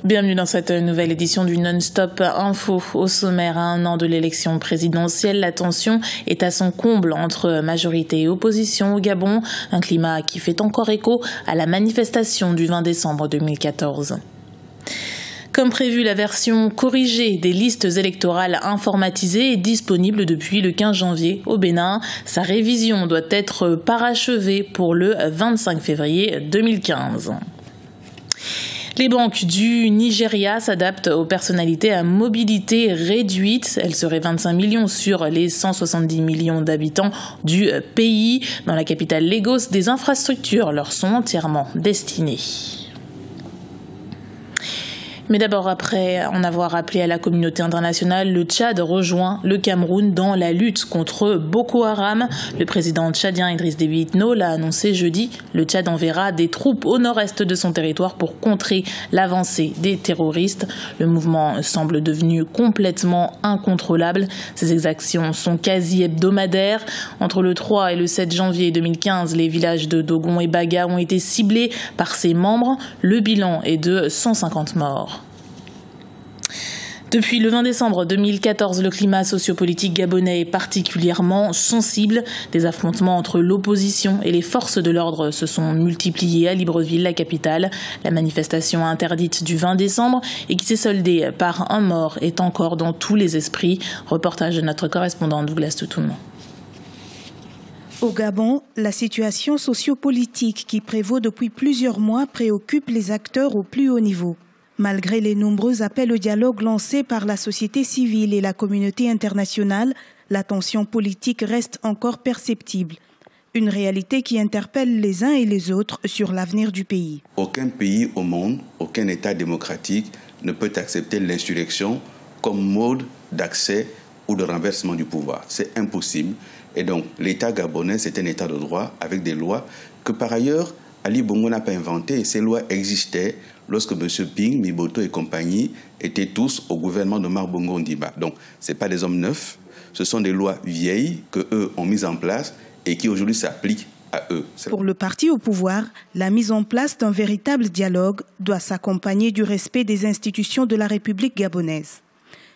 Bienvenue dans cette nouvelle édition du Non-Stop Info. Au sommaire, à un an de l'élection présidentielle, la tension est à son comble entre majorité et opposition au Gabon. Un climat qui fait encore écho à la manifestation du 20 décembre 2014. Comme prévu, la version corrigée des listes électorales informatisées est disponible depuis le 15 janvier au Bénin. Sa révision doit être parachevée pour le 25 février 2015. Les banques du Nigeria s'adaptent aux personnalités à mobilité réduite. Elles seraient 25 millions sur les 170 millions d'habitants du pays. Dans la capitale Lagos, des infrastructures leur sont entièrement destinées. Mais d'abord, après en avoir appelé à la communauté internationale, le Tchad rejoint le Cameroun dans la lutte contre Boko Haram. Le président tchadien Idriss Déby Itno l'a annoncé jeudi. Le Tchad enverra des troupes au nord-est de son territoire pour contrer l'avancée des terroristes. Le mouvement semble devenu complètement incontrôlable. Ces exactions sont quasi hebdomadaires. Entre le 3 et le 7 janvier 2015, les villages de Dogon et Baga ont été ciblés par ses membres. Le bilan est de 150 morts. Depuis le 20 décembre 2014, le climat sociopolitique gabonais est particulièrement sensible. Des affrontements entre l'opposition et les forces de l'ordre se sont multipliés à Libreville, la capitale. La manifestation interdite du 20 décembre et qui s'est soldée par un mort est encore dans tous les esprits. Reportage de notre correspondant Douglas Toutoum. Au Gabon, la situation sociopolitique qui prévaut depuis plusieurs mois préoccupe les acteurs au plus haut niveau. Malgré les nombreux appels au dialogue lancés par la société civile et la communauté internationale, la tension politique reste encore perceptible. Une réalité qui interpelle les uns et les autres sur l'avenir du pays. Aucun pays au monde, aucun État démocratique ne peut accepter l'insurrection comme mode d'accès ou de renversement du pouvoir. C'est impossible. Et donc, l'État gabonais, c'est un État de droit avec des lois que, par ailleurs, Ali Bongo n'a pas inventé et ces lois existaient lorsque M. Ping, Miboto et compagnie étaient tous au gouvernement de Omar Bongo Ondimba. Donc, ce n'est pas des hommes neufs, ce sont des lois vieilles qu'eux ont mises en place et qui aujourd'hui s'appliquent à eux. Pour le parti au pouvoir, la mise en place d'un véritable dialogue doit s'accompagner du respect des institutions de la République gabonaise.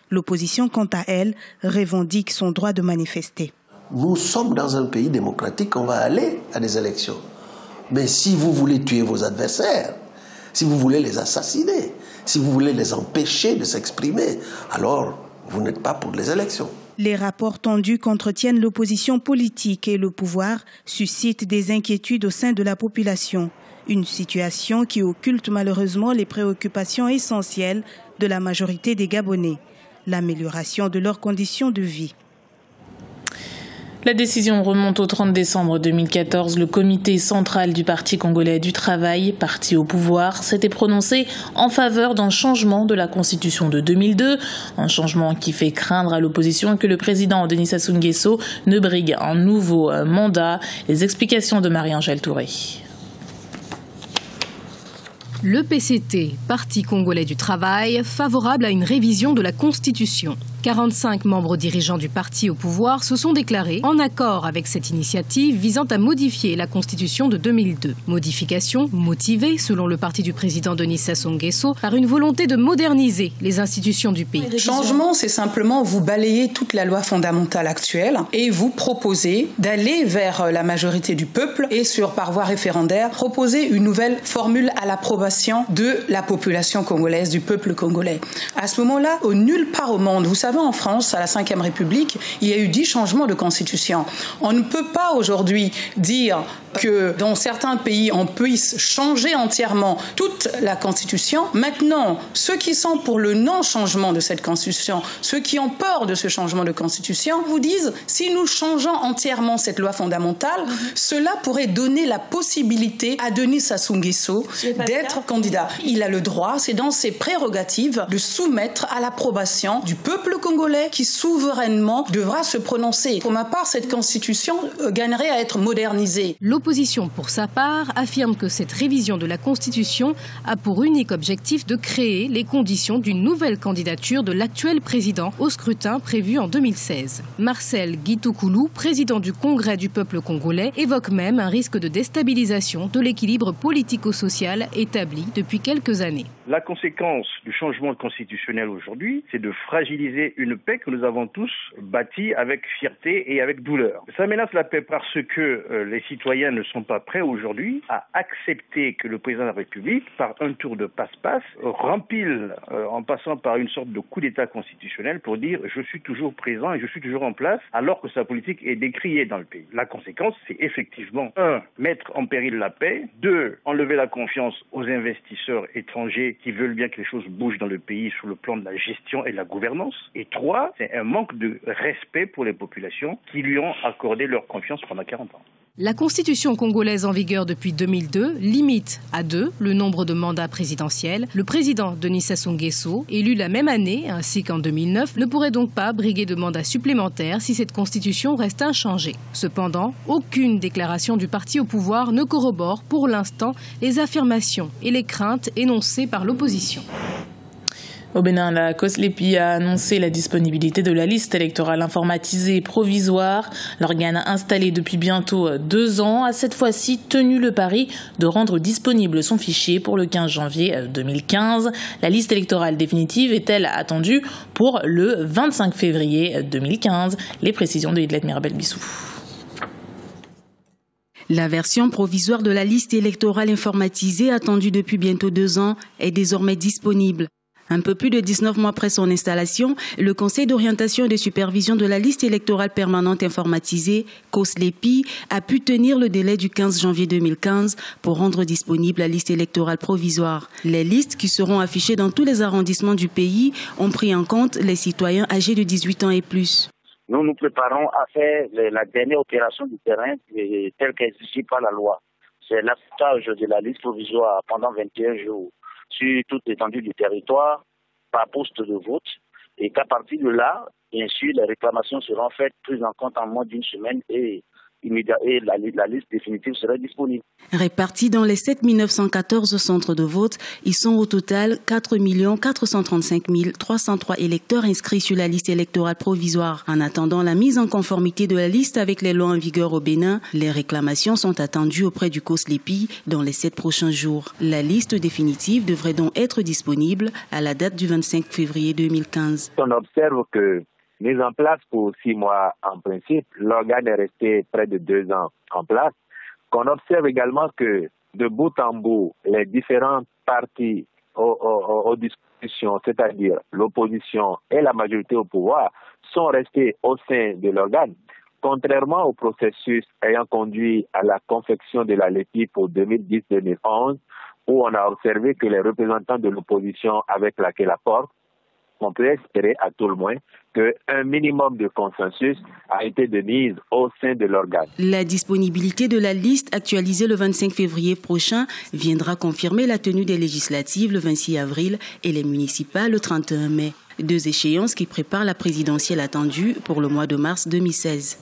L'opposition, quant à elle, revendique son droit de manifester. Nous sommes dans un pays démocratique, on va aller à des élections. Mais si vous voulez tuer vos adversaires, si vous voulez les assassiner, si vous voulez les empêcher de s'exprimer, alors vous n'êtes pas pour les élections. Les rapports tendus qu'entretiennent l'opposition politique et le pouvoir suscitent des inquiétudes au sein de la population. Une situation qui occulte malheureusement les préoccupations essentielles de la majorité des Gabonais, l'amélioration de leurs conditions de vie. La décision remonte au 30 décembre 2014. Le comité central du Parti congolais du travail, parti au pouvoir, s'était prononcé en faveur d'un changement de la constitution de 2002. Un changement qui fait craindre à l'opposition que le président Denis Sassou Nguesso ne brigue un nouveau mandat. Les explications de Marie-Angèle Touré. Le PCT, Parti congolais du travail, favorable à une révision de la Constitution. 45 membres dirigeants du parti au pouvoir se sont déclarés en accord avec cette initiative visant à modifier la Constitution de 2002. Modification motivée, selon le parti du président Denis Sassou Nguesso, par une volonté de moderniser les institutions du pays. Changement, c'est simplement vous balayer toute la loi fondamentale actuelle et vous proposer d'aller vers la majorité du peuple et par voie référendaire, proposer une nouvelle formule à l'approbation de la population congolaise, du peuple congolais. À ce moment-là, nulle part au monde, vous savez, en France, à la Ve République, il y a eu 10 changements de constitution. On ne peut pas aujourd'hui dire que dans certains pays, on puisse changer entièrement toute la constitution. Maintenant, ceux qui sont pour le non-changement de cette constitution, ceux qui ont peur de ce changement de constitution, vous disent, si nous changeons entièrement cette loi fondamentale, cela pourrait donner la possibilité à Denis Sassou Nguesso d'être candidat. Il a le droit, c'est dans ses prérogatives, de soumettre à l'approbation du peuple peuple congolais qui souverainement devra se prononcer. Pour ma part, cette constitution gagnerait à être modernisée. L'opposition, pour sa part, affirme que cette révision de la Constitution a pour unique objectif de créer les conditions d'une nouvelle candidature de l'actuel président au scrutin prévu en 2016. Marcel Guitoukoulou, président du Congrès du peuple congolais, évoque même un risque de déstabilisation de l'équilibre politico-social établi depuis quelques années. La conséquence du changement constitutionnel aujourd'hui, c'est de fragiliser une paix que nous avons tous bâtie avec fierté et avec douleur. Ça menace la paix parce que les citoyens ne sont pas prêts aujourd'hui à accepter que le président de la République, par un tour de passe-passe, rempile en passant par une sorte de coup d'État constitutionnel pour dire « je suis toujours présent et je suis toujours en place » alors que sa politique est décriée dans le pays. La conséquence, c'est effectivement 1. Mettre en péril la paix, 2. Enlever la confiance aux investisseurs étrangers qui veulent bien que les choses bougent dans le pays sur le plan de la gestion et de la gouvernance, et 3. C'est un manque de respect pour les populations qui lui ont accordé leur confiance pendant 40 ans. La constitution congolaise en vigueur depuis 2002 limite à 2 le nombre de mandats présidentiels. Le président Denis Sassou Nguesso, élu la même année ainsi qu'en 2009, ne pourrait donc pas briguer de mandats supplémentaires si cette constitution reste inchangée. Cependant, aucune déclaration du parti au pouvoir ne corrobore pour l'instant les affirmations et les craintes énoncées par l'opposition. Au Bénin, la COSLEPI a annoncé la disponibilité de la liste électorale informatisée provisoire. L'organe installé depuis bientôt 2 ans a cette fois-ci tenu le pari de rendre disponible son fichier pour le 15 janvier 2015. La liste électorale définitive est-elle attendue pour le 25 février 2015 ? Les précisions de Hidlet Mirabel-Bissou. La version provisoire de la liste électorale informatisée attendue depuis bientôt 2 ans est désormais disponible. Un peu plus de 19 mois après son installation, le Conseil d'orientation et de supervision de la liste électorale permanente informatisée, COSLEPI, a pu tenir le délai du 15 janvier 2015 pour rendre disponible la liste électorale provisoire. Les listes qui seront affichées dans tous les arrondissements du pays ont pris en compte les citoyens âgés de 18 ans et plus. Nous nous préparons à faire la dernière opération du terrain telle qu'exigée par la loi. C'est l'affichage de la liste provisoire pendant 21 jours. Sur toute l'étendue du territoire, par poste de vote, et qu'à partir de là, bien sûr, les réclamations seront faites, prises en compte en moins d'une semaine et la liste définitive sera disponible. Répartis dans les 7 914 centres de vote, ils sont au total 4 435 303 électeurs inscrits sur la liste électorale provisoire. En attendant la mise en conformité de la liste avec les lois en vigueur au Bénin, les réclamations sont attendues auprès du COSLEPI dans les 7 prochains jours. La liste définitive devrait donc être disponible à la date du 25 février 2015. On observe que mise en place pour 6 mois en principe, l'organe est resté près de 2 ans en place. Qu'on observe également que de bout en bout, les différents partis aux discussions, c'est-à-dire l'opposition et la majorité au pouvoir, sont restés au sein de l'organe. Contrairement au processus ayant conduit à la confection de la LEPI pour 2010-2011, où on a observé que les représentants de l'opposition avec laquelle apporte, on peut espérer à tout le moins qu'un minimum de consensus a été de mise au sein de l'organe. La disponibilité de la liste actualisée le 25 février prochain viendra confirmer la tenue des législatives le 26 avril et les municipales le 31 mai. 2 échéances qui préparent la présidentielle attendue pour le mois de mars 2016.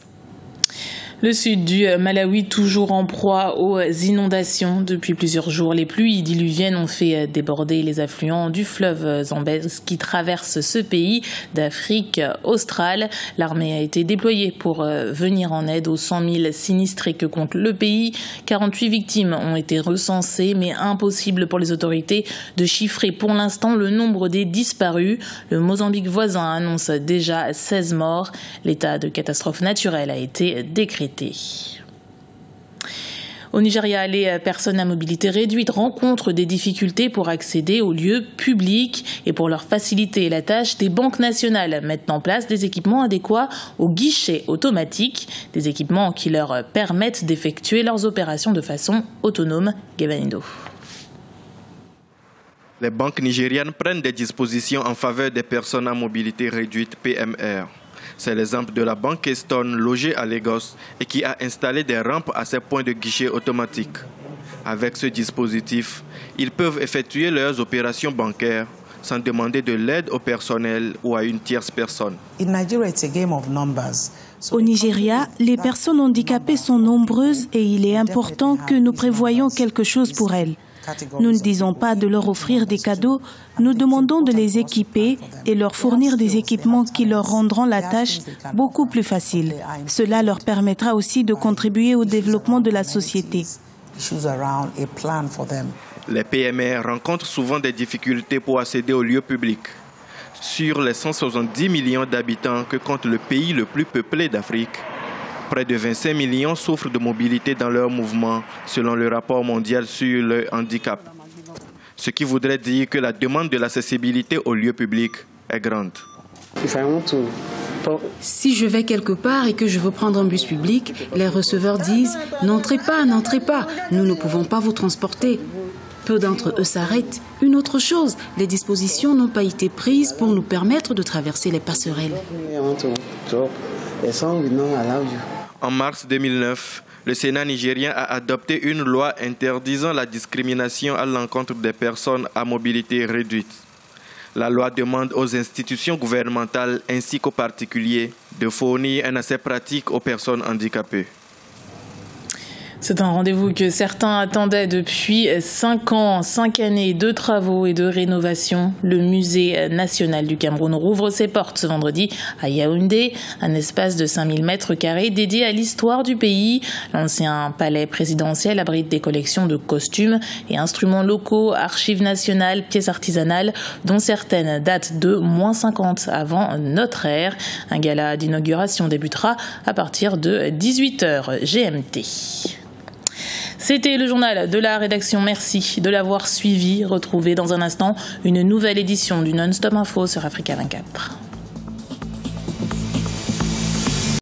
Le sud du Malawi, toujours en proie aux inondations. Depuis plusieurs jours, les pluies diluviennes ont fait déborder les affluents du fleuve Zambèze qui traverse ce pays d'Afrique australe. L'armée a été déployée pour venir en aide aux 100 000 sinistrés que compte le pays. 48 victimes ont été recensées, mais impossible pour les autorités de chiffrer pour l'instant le nombre des disparus. Le Mozambique voisin annonce déjà 16 morts. L'état de catastrophe naturelle a été décrété. Au Nigeria, les personnes à mobilité réduite rencontrent des difficultés pour accéder aux lieux publics et pour leur faciliter la tâche, des banques nationales mettent en place des équipements adéquats aux guichets automatiques, des équipements qui leur permettent d'effectuer leurs opérations de façon autonome. Gavanindo. Les banques nigériennes prennent des dispositions en faveur des personnes à mobilité réduite PMR. C'est l'exemple de la banque Keystone logée à Lagos et qui a installé des rampes à ses points de guichet automatiques. Avec ce dispositif, ils peuvent effectuer leurs opérations bancaires sans demander de l'aide au personnel ou à une tierce personne. Au Nigeria, les personnes handicapées sont nombreuses et il est important que nous prévoyions quelque chose pour elles. Nous ne disons pas de leur offrir des cadeaux, nous demandons de les équiper et leur fournir des équipements qui leur rendront la tâche beaucoup plus facile. Cela leur permettra aussi de contribuer au développement de la société. Les PMR rencontrent souvent des difficultés pour accéder aux lieux publics. Sur les 170 millions d'habitants que compte le pays le plus peuplé d'Afrique, près de 25 millions souffrent de mobilité dans leur mouvement, selon le rapport mondial sur le handicap. Ce qui voudrait dire que la demande de l'accessibilité aux lieux publics est grande. Si je vais quelque part et que je veux prendre un bus public, les receveurs disent « N'entrez pas, nous ne pouvons pas vous transporter ». Peu d'entre eux s'arrêtent. Une autre chose, les dispositions n'ont pas été prises pour nous permettre de traverser les passerelles. En mars 2009, le Sénat nigérien a adopté une loi interdisant la discrimination à l'encontre des personnes à mobilité réduite. La loi demande aux institutions gouvernementales ainsi qu'aux particuliers de fournir un accès pratique aux personnes handicapées. C'est un rendez-vous que certains attendaient depuis 5 ans, 5 années de travaux et de rénovation. Le musée national du Cameroun rouvre ses portes ce vendredi à Yaoundé, un espace de 5000 mètres carrés dédié à l'histoire du pays. L'ancien palais présidentiel abrite des collections de costumes et instruments locaux, archives nationales, pièces artisanales, dont certaines datent de -50 avant notre ère. Un gala d'inauguration débutera à partir de 18h GMT. C'était le journal de la rédaction. Merci de l'avoir suivi. Retrouvez dans un instant une nouvelle édition du Non-Stop Info sur Africa 24.